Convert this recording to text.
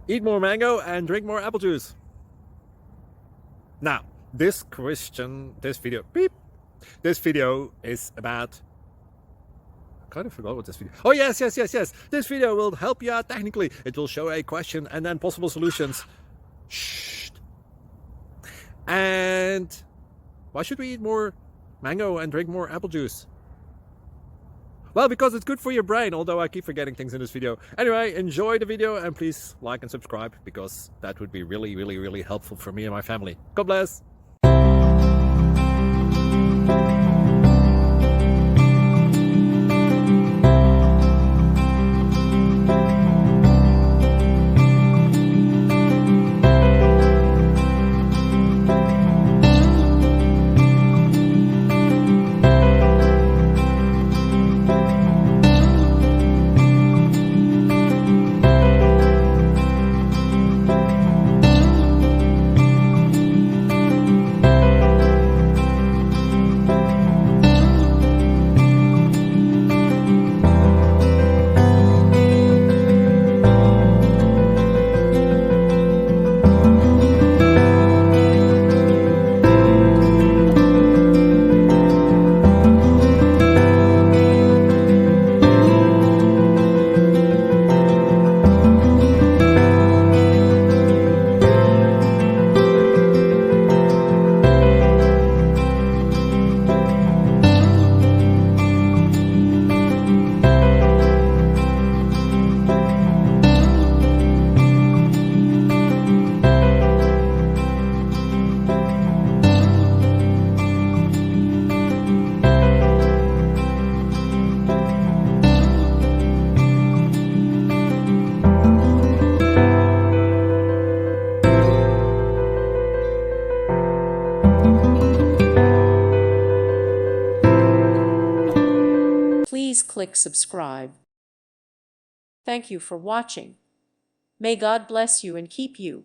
Eat more mango and drink more apple juice. Now, this video is about, I kind of forgot what this video. Oh, yes. This video will help you out technically. It will show a question and then possible solutions. Shh. And why should we eat more mango and drink more apple juice? Well, because it's good for your brain, although I keep forgetting things in this video. Anyway, enjoy the video and please like and subscribe, because that would be really helpful for me and my family. God bless. Please click subscribe. Thank you for watching. May God bless you and keep you.